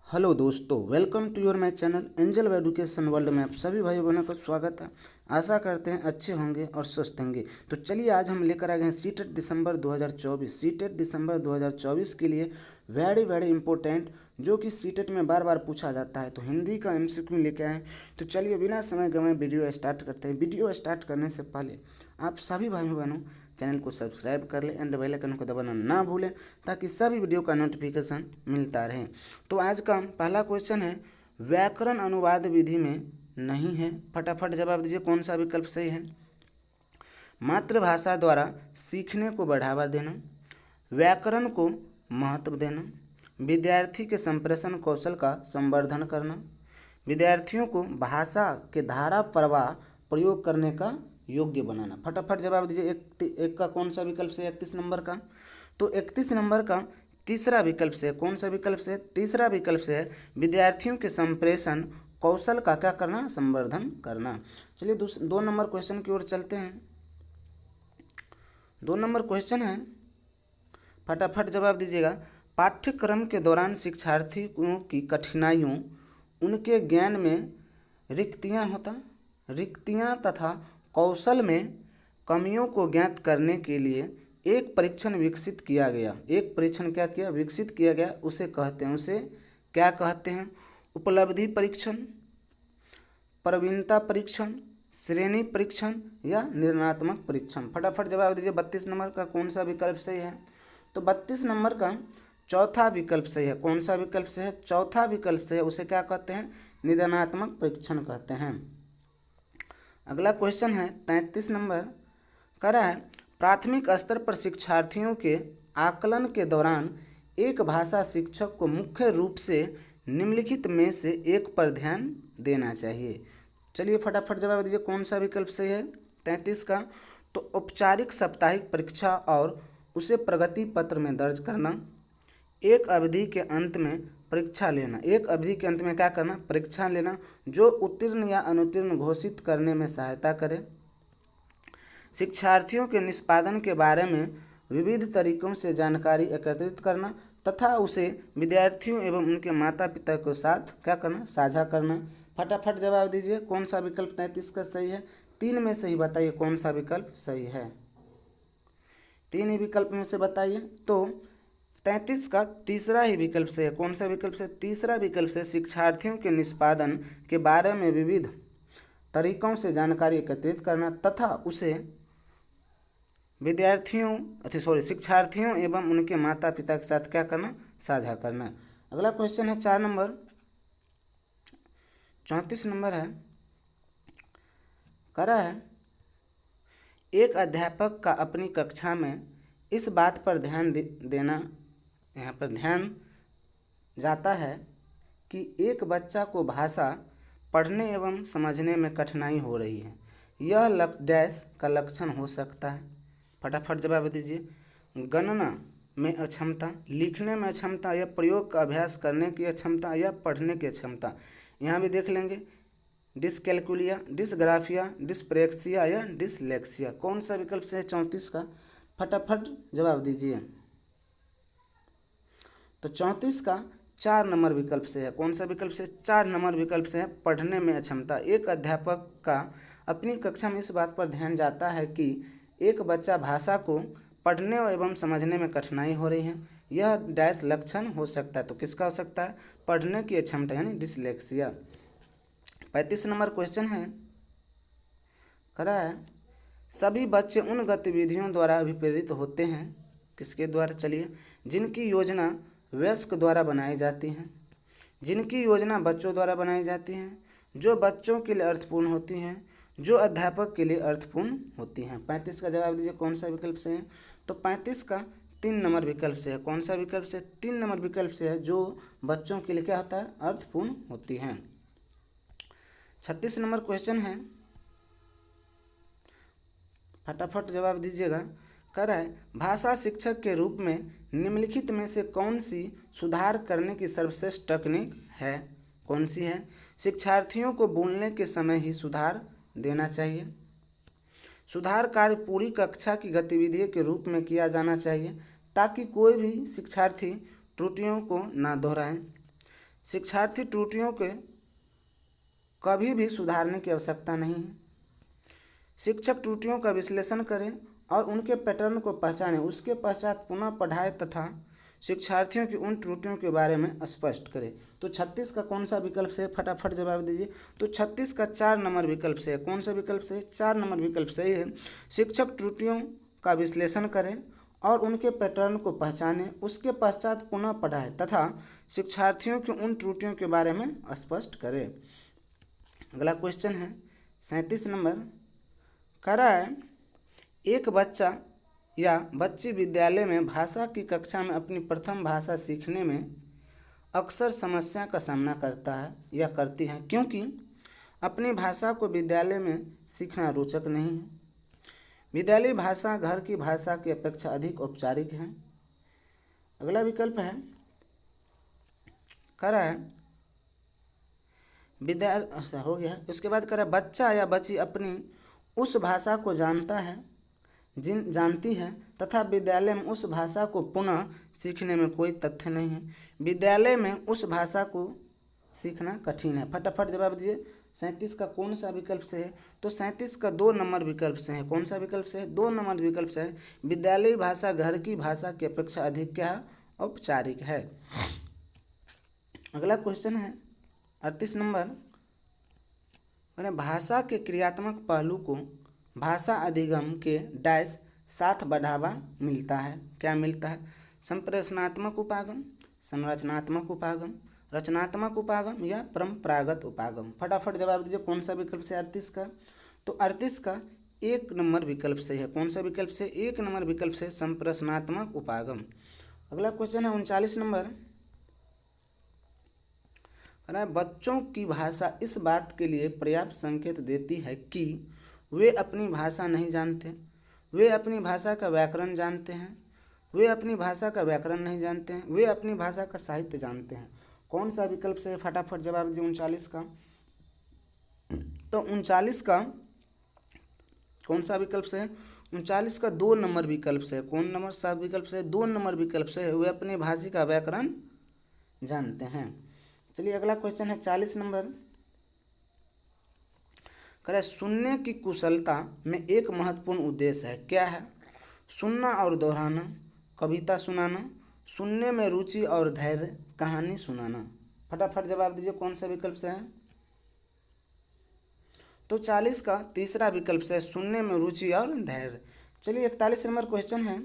Hello दोस्तों, welcome to your my channel Angel Education World में आप सभी भाई बहनों का स्वागत है। आशा करते हैं अच्छे होंगे और स्वस्थ होंगे। तो चलिए आज हम लेकर आ गए हैं सीटेट दिसंबर 2024। सीटेट दिसंबर 2024 के लिए वेरी इंपॉर्टेंट, जो कि सीटेट में बार बार पूछा जाता है। तो हिंदी का एमसीक्यू लेके आए। तो चलिए बिना समय गंवाए वीडियो स्टार्ट करते हैं। वीडियो स्टार्ट करने से पहले आप सभी भाई बहनों चैनल को सब्सक्राइब कर लें एंड बेल आइकन को दबाना ना भूलें, ताकि सभी वीडियो का नोटिफिकेशन मिलता रहे। तो आज का पहला क्वेश्चन है, व्याकरण अनुवाद विधि में नहीं है। फटाफट जवाब दीजिए, कौन सा विकल्प सही है। मातृभाषा द्वारा सीखने को बढ़ावा देना, व्याकरण को महत्व देना, विद्यार्थी के संप्रेषण कौशल का संवर्धन करना, विद्यार्थियों को भाषा के धारा प्रवाह प्रयोग करने का योग्य बनाना। फटाफट जवाब दीजिए। एक का कौन सा विकल्प से 31 नंबर का। तो 31 नंबर का तीसरा विकल्प से, कौन सा विकल्प से, तीसरा विकल्प से है विद्यार्थियों के संप्रेषण कौशल का क्या करना, संवर्धन करना। चलिए 2 नंबर क्वेश्चन की ओर चलते हैं। 2 नंबर क्वेश्चन है, फटाफट जवाब दीजिएगा। पाठ्यक्रम के दौरान शिक्षार्थियों की कठिनाइयों, उनके ज्ञान में रिक्तियां तथा कौशल में कमियों को ज्ञात करने के लिए एक परीक्षण विकसित किया गया। एक परीक्षण क्या किया, विकसित किया गया। उसे क्या कहते हैं। उपलब्धि परीक्षण, प्रवीणता परीक्षण, श्रेणी परीक्षण या निर्णयात्मक परीक्षण। फटाफट जवाब दीजिए। 32 नंबर का कौन सा विकल्प सही है। तो 32 नंबर का चौथा विकल्प सही है। कौन सा विकल्प से है, चौथा विकल्प से है। उसे क्या कहते हैं, निर्णयात्मक परीक्षण कहते हैं। अगला क्वेश्चन है 33 नंबर, कह रहा है प्राथमिक स्तर पर शिक्षार्थियों के आकलन के दौरान एक भाषा शिक्षक को मुख्य रूप से निम्नलिखित में से एक पर ध्यान देना चाहिए। चलिए फटाफट जवाब दीजिए, कौन सा विकल्प सही है 33 का। तो औपचारिक साप्ताहिक परीक्षा और उसे प्रगति पत्र में दर्ज करना, एक अवधि के अंत में परीक्षा लेना। एक अवधि के अंत में क्या करना, परीक्षा लेना, जो उत्तीर्ण या अनुत्तीर्ण घोषित करने में सहायता करे। शिक्षार्थियों के निष्पादन के बारे में विविध तरीकों से जानकारी एकत्रित करना तथा उसे विद्यार्थियों एवं उनके माता पिता के साथ क्या करना, साझा करना। फटाफट जवाब दीजिए, कौन सा विकल्प 33 का सही है। 3 में से ही बताइए कौन सा विकल्प सही है। 3 ही विकल्प में से बताइए। तो 33 का तीसरा ही विकल्प से है। कौन सा विकल्प से, तीसरा विकल्प से शिक्षार्थियों के निष्पादन के बारे में विविध तरीकों से जानकारी एकत्रित करना तथा उसे शिक्षार्थियों एवं उनके माता पिता के साथ क्या करना, साझा करना। अगला क्वेश्चन है 4 नंबर, 34 नंबर है, कह रहा है एक अध्यापक का अपनी कक्षा में इस बात पर ध्यान देना, यहाँ पर ध्यान जाता है कि एक बच्चा को भाषा पढ़ने एवं समझने में कठिनाई हो रही है। यह डैश का लक्षण हो सकता है। फटाफट जवाब दीजिए। गणना में अक्षमता, लिखने में अक्षमता या प्रयोग का अभ्यास करने की अक्षमता या पढ़ने की अक्षमता। यहाँ भी देख लेंगे, डिसकैलकुलिया, डिसग्राफिया, डिस्प्रेक्सिया या डिसलेक्सिया। कौन सा विकल्प से है 34 का। फटाफट जवाब दीजिए। तो 34 का 4 नंबर विकल्प से है। कौन सा विकल्प से, 4 नंबर विकल्प से है, पढ़ने में अक्षमता। एक अध्यापक का अपनी कक्षा में इस बात पर ध्यान जाता है कि एक बच्चा भाषा को पढ़ने एवं समझने में कठिनाई हो रही है। यह डैश लक्षण हो सकता है। तो किसका हो सकता है, पढ़ने की अक्षमता यानी डिसलेक्सिया। 35 नंबर क्वेश्चन है, कह रहा है सभी बच्चे उन गतिविधियों द्वारा अभिप्रेरित होते हैं, किसके द्वारा, चलिए, जिनकी योजना वयस्क द्वारा बनाई जाती हैं, जिनकी योजना बच्चों द्वारा बनाई जाती हैं, जो बच्चों के लिए अर्थपूर्ण होती हैं, जो अध्यापक के लिए अर्थपूर्ण होती हैं। 35 का जवाब दीजिए, कौन सा विकल्प से है। तो 35 का 3 नंबर विकल्प से है। कौन सा विकल्प से, 3 नंबर विकल्प से है, जो बच्चों के लिए क्या होता है, अर्थपूर्ण होती हैं। 36 नंबर क्वेश्चन है, फटाफट जवाब दीजिएगा। कह रहा है भाषा शिक्षक के रूप में निम्नलिखित में से कौन सी सुधार करने की सर्वश्रेष्ठ तकनीक है। कौन सी है, शिक्षार्थियों को बोलने के समय ही सुधार देना चाहिए। सुधार कार्य पूरी कक्षा की गतिविधि के रूप में किया जाना चाहिए, ताकि कोई भी शिक्षार्थी त्रुटियों को ना दोहराएं। शिक्षार्थी त्रुटियों के कभी भी सुधारने की आवश्यकता नहीं है। शिक्षक त्रुटियों का विश्लेषण करें और उनके पैटर्न को पहचानें, उसके पश्चात पुनः पढ़ाए तथा शिक्षार्थियों की उन त्रुटियों के बारे में स्पष्ट करें। तो 36 का कौन सा विकल्प से है, फटाफट जवाब दीजिए। तो 36 का 4 नंबर विकल्प से है। कौन सा विकल्प से? 4 नंबर विकल्प सही है। शिक्षक त्रुटियों का विश्लेषण करें और उनके पैटर्न को पहचानें, उसके पश्चात पुनः पढ़ाएं तथा शिक्षार्थियों की उन त्रुटियों के बारे में स्पष्ट करें। अगला क्वेश्चन है 37 नंबर, कह रहा है एक बच्चा या बच्ची विद्यालय में भाषा की कक्षा में अपनी प्रथम भाषा सीखने में अक्सर समस्या का सामना करता है या करती है क्योंकि अपनी भाषा को विद्यालय में सीखना रोचक नहीं है। विद्यालयी भाषा घर की भाषा की अपेक्षा अधिक औपचारिक है। अगला विकल्प है, कह रहा है विद्यालय हो गया। उसके बाद कह रहा है बच्चा या बच्ची अपनी उस भाषा को जानती है तथा विद्यालय में उस भाषा को पुनः सीखने में कोई तथ्य नहीं है। विद्यालय में उस भाषा को सीखना कठिन है। फटाफट जवाब दीजिए। 37 का कौन सा विकल्प से है? तो 37 का 2 नंबर विकल्प से है। कौन सा विकल्प से है? 2 नंबर विकल्प से है। विद्यालयी भाषा घर की भाषा की अपेक्षा अधिक क्या है? औपचारिक है। अगला क्वेश्चन है 38 नंबर, भाषा के क्रियात्मक पहलू को भाषा अधिगम के डैश साथ बढ़ावा मिलता है। क्या मिलता है? संप्रेषणात्मक उपागम, संरचनात्मक उपागम, रचनात्मक उपागम या परंपरागत उपागम। फटाफट जवाब दीजिए। कौन सा विकल्प से 38 का? तो 38 का 1 नंबर विकल्प से है। कौन सा विकल्प से? 1 नंबर विकल्प से संप्रेषणात्मक उपागम। अगला क्वेश्चन है 39 नंबर, बच्चों की भाषा इस बात के लिए पर्याप्त संकेत देती है कि वे अपनी भाषा नहीं जानते, वे अपनी भाषा का व्याकरण जानते हैं, वे अपनी भाषा का व्याकरण नहीं जानते हैं, वे अपनी भाषा का साहित्य जानते हैं। कौन सा विकल्प से? फटाफट जवाब दीजिए 39 का। तो 39 का कौन सा विकल्प से है? 39 का 2 नंबर विकल्प से है। कौन नंबर सा विकल्प से? 2 नंबर विकल्प से है। वे अपनी भाषा का व्याकरण जानते हैं। चलिए अगला क्वेश्चन है 40 नंबर, कह सुनने की कुशलता में एक महत्वपूर्ण उद्देश्य है। क्या है? सुनना और दोहराना, कविता सुनाना, सुनने में रुचि और धैर्य, कहानी सुनाना। फटाफट जवाब दीजिए। कौन सा विकल्प से है? तो 40 का 3रा विकल्प से, सुनने में रुचि और धैर्य। चलिए 41 नंबर क्वेश्चन है,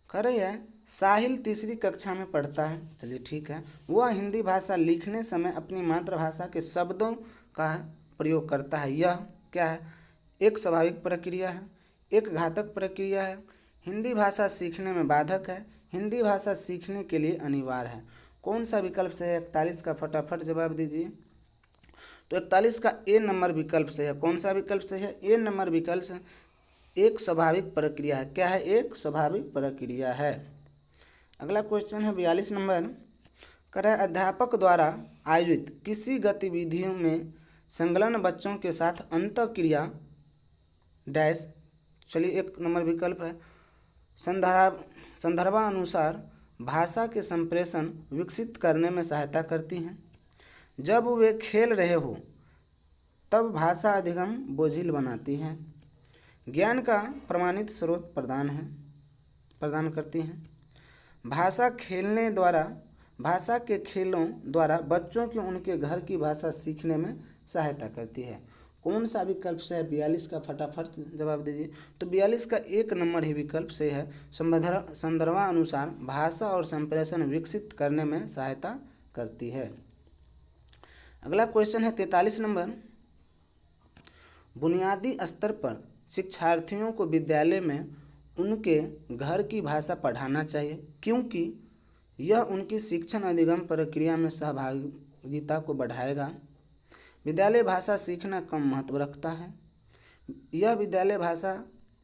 कह रही है साहिल 3री कक्षा में पढ़ता है। चलिए ठीक है। वह हिंदी भाषा लिखने समय अपनी मातृभाषा के शब्दों का प्रयोग करता है। यह क्या है? एक स्वाभाविक प्रक्रिया है, एक घातक प्रक्रिया है, हिंदी भाषा सीखने में बाधक है, हिंदी भाषा सीखने के लिए अनिवार्य है। कौन सा विकल्प से है? 41 का फटाफट जवाब दीजिए। तो 41 का ए नंबर विकल्प से है। कौन सा विकल्प से है? ए नंबर विकल्प से एक स्वाभाविक प्रक्रिया है। क्या है? एक स्वाभाविक प्रक्रिया है। अगला क्वेश्चन है 42 नंबर, कह रहा है अध्यापक द्वारा आयोजित किसी गतिविधियों में संलग्न बच्चों के साथ अंतःक्रिया डैश। चलिए 1 नंबर विकल्प है संदर्भानुसार भाषा के संप्रेषण विकसित करने में सहायता करती हैं। जब वे खेल रहे हो तब भाषा अधिगम बोझिल बनाती हैं। ज्ञान का प्रमाणित स्रोत प्रदान करती हैं। भाषा के खेलों द्वारा बच्चों की उनके घर की भाषा सीखने में सहायता करती है। कौन सा विकल्प से है? 42 का फटाफट जवाब दीजिए। तो 42 का 1 नंबर ही विकल्प से है संदर्भानुसार भाषा और संप्रेषण विकसित करने में सहायता करती है। अगला क्वेश्चन है 43 नंबर, बुनियादी स्तर पर शिक्षार्थियों को विद्यालय में उनके घर की भाषा पढ़ाना चाहिए क्योंकि यह उनकी शिक्षण अधिगम प्रक्रिया में सहभागिता को बढ़ाएगा। विद्यालय भाषा सीखना कम महत्व रखता है। यह विद्यालय भाषा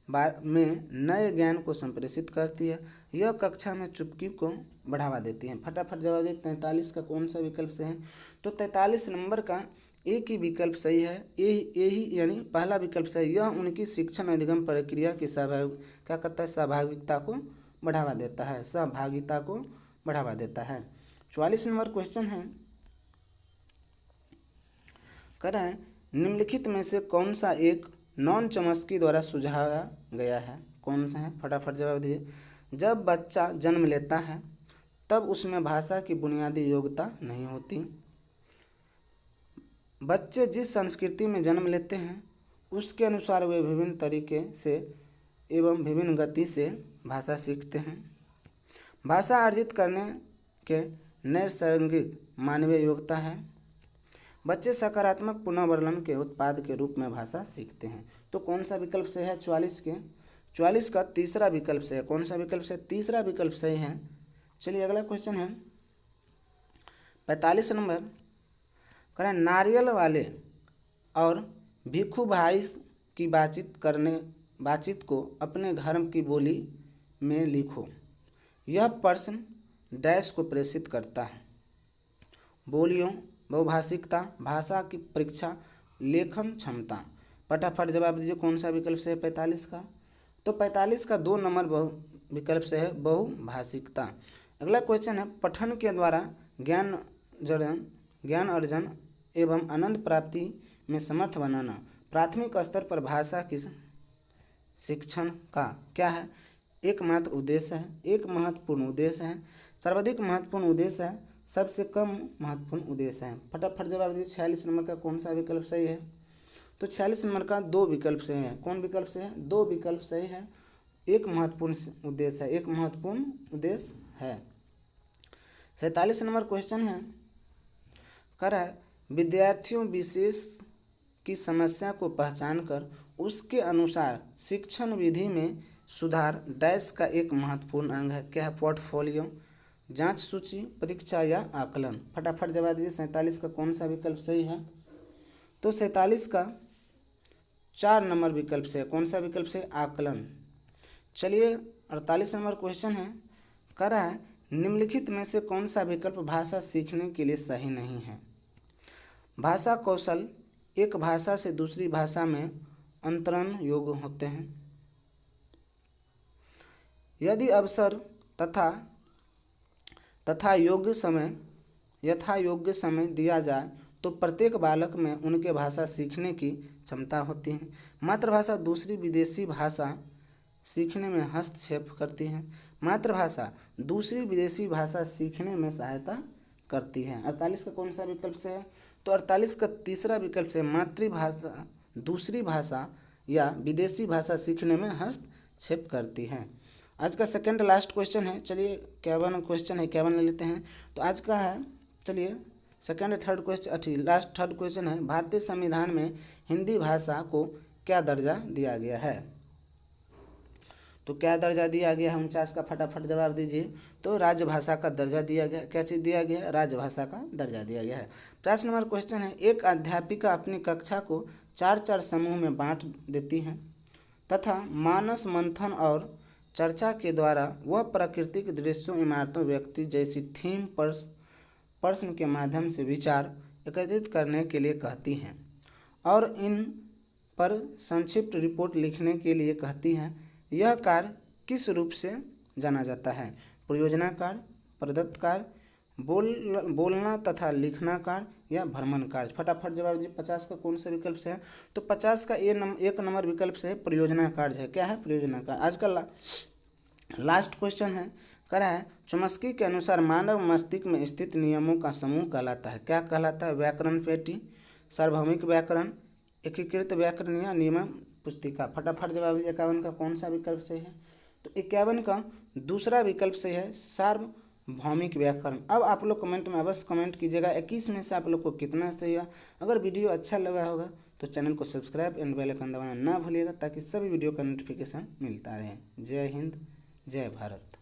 में नए ज्ञान को संप्रेषित करती है। यह कक्षा में चुप्पी को बढ़ावा देती है। फटाफट जवाब दें। 43 का कौन सा विकल्प से है? तो 43 नंबर का एक ही विकल्प सही है। यही यानी पहला विकल्प सही। यह उनकी शिक्षण अधिगम प्रक्रिया की क्या करता है? सहभागिता को बढ़ावा देता है। सहभागिता को बढ़ावा देता है। 44 नंबर क्वेश्चन है, कह रहे हैं निम्नलिखित में से कौन सा एक नॉन चॉम्स्की द्वारा सुझाया गया है, कौन सा है, फटाफट जवाब दीजिए। जब बच्चा जन्म लेता है तब उसमें भाषा की बुनियादी योग्यता नहीं होती। बच्चे जिस संस्कृति में जन्म लेते हैं उसके अनुसार वे विभिन्न तरीके से एवं विभिन्न गति से भाषा सीखते हैं। भाषा अर्जित करने के नैसर्गिक मानवीय योग्यता है। बच्चे सकारात्मक पुनर्वलन के उत्पाद के रूप में भाषा सीखते हैं। तो कौन सा विकल्प सही है 44 का तीसरा विकल्प सही है। कौन सा विकल्प सही, तीसरा विकल्प सही है। चलिए अगला क्वेश्चन है 45 नंबर, करें नारियल वाले और भिखू भाई की बातचीत को अपने घर की बोली में लिखो। यह प्रश्न डैश को प्रेषित करता है। बोलियों, बहुभाषिकता, भाषा की परीक्षा, लेखन क्षमता। फटाफट जवाब दीजिए कौन सा विकल्प से है 45 का। तो 45 का 2 नंबर विकल्प से है बहुभाषिकता। अगला क्वेश्चन है पठन के द्वारा ज्ञान अर्जन एवं आनंद प्राप्ति में समर्थ बनाना प्राथमिक स्तर पर भाषा की शिक्षण का क्या है, एकमात्र उद्देश्य है, एक महत्वपूर्ण उद्देश्य है, सर्वाधिक महत्वपूर्ण उद्देश्य है, सबसे कम महत्वपूर्ण उद्देश्य है। फटाफट जवाब दीजिए 46 नंबर का कौन सा विकल्प सही है। तो 46 नंबर का 2 विकल्प सही है। कौन विकल्प सही है, 2 विकल्प सही है। एक महत्वपूर्ण उद्देश्य है, एक महत्वपूर्ण उद्देश्य है। 47 नंबर क्वेश्चन है, कह रहा है विद्यार्थियों विशेष की समस्या को पहचान कर उसके अनुसार शिक्षण विधि में सुधार डैश का एक महत्वपूर्ण अंग है। क्या है, पोर्टफोलियो, जांच सूची, परीक्षा या आकलन। फटाफट जवाब दीजिए 47 का कौन सा विकल्प सही है। तो 47 का 4 नंबर विकल्प से, कौन सा विकल्प से, आकलन। चलिए 48 नंबर क्वेश्चन है, कह रहा है निम्नलिखित में से कौन सा विकल्प भाषा सीखने के लिए सही नहीं है। भाषा कौशल एक भाषा से दूसरी भाषा में अंतरण योग्य होते हैं। यदि अवसर तथा योग्य समय दिया जाए तो प्रत्येक बालक में उनके भाषा सीखने की क्षमता होती है। मातृभाषा दूसरी विदेशी भाषा सीखने में हस्तक्षेप करती है। मातृभाषा दूसरी विदेशी भाषा सीखने में सहायता करती है। 48 का कौन सा विकल्प से है। तो 48 का तीसरा विकल्प से मातृभाषा दूसरी भाषा या विदेशी भाषा सीखने में हस्तक्षेप करती है। आज का सेकंड लास्ट क्वेश्चन है। चलिए 51 क्वेश्चन है, 51 ले लेते हैं। तो आज का है, चलिए second third question, last third question है, भारतीय संविधान में हिंदी भाषा को क्या दर्जा दिया गया है। तो क्या दर्जा दिया गया है 49 का, फटाफट जवाब दीजिए। तो राजभाषा का दर्जा दिया गया। क्या चीज़ दिया गया है, राजभाषा का दर्जा दिया गया है। 50 नंबर क्वेश्चन है, एक अध्यापिका अपनी कक्षा को 4-4 समूह में बांट देती हैं तथा मानस मंथन और चर्चा के द्वारा वह प्राकृतिक दृश्यों, इमारतों, व्यक्ति जैसी थीम प्रश्न के माध्यम से विचार एकत्रित करने के लिए कहती हैं और इन पर संक्षिप्त रिपोर्ट लिखने के लिए कहती हैं। यह कार्य किस रूप से जाना जाता है, परियोजना कार्य, प्रदत्त कार्य, बोलना तथा लिखना कार्य या भ्रमण कार्य। फटाफट जवाब दीजिए 50 का कौन सा विकल्प से है। तो 50 का एक नंबर विकल्प से है, परियोजना कार्य है। क्या है, परियोजना कार्य। आज का लास्ट क्वेश्चन है, कह रहा है चॉम्स्की के अनुसार मानव मस्तिष्क में स्थित नियमों का समूह कहलाता है। क्या कहलाता है, व्याकरण पेटी, सार्वभौमिक व्याकरण, एकीकृत व्याकरण या नियम पुस्तिका। फटाफट जवाब दीजिए 51 का कौन सा विकल्प सही है। तो 51 का दूसरा विकल्प सही है, सार्वभौमिक व्याकरण। अब आप लोग कमेंट में अवश्य कमेंट कीजिएगा 21 में से आप लोग को कितना सही है। अगर वीडियो अच्छा लगा होगा तो चैनल को सब्सक्राइब एंड बेल आइकन दबाना ना भूलिएगा ताकि सभी वीडियो का नोटिफिकेशन मिलता रहे। जय हिंद, जय भारत।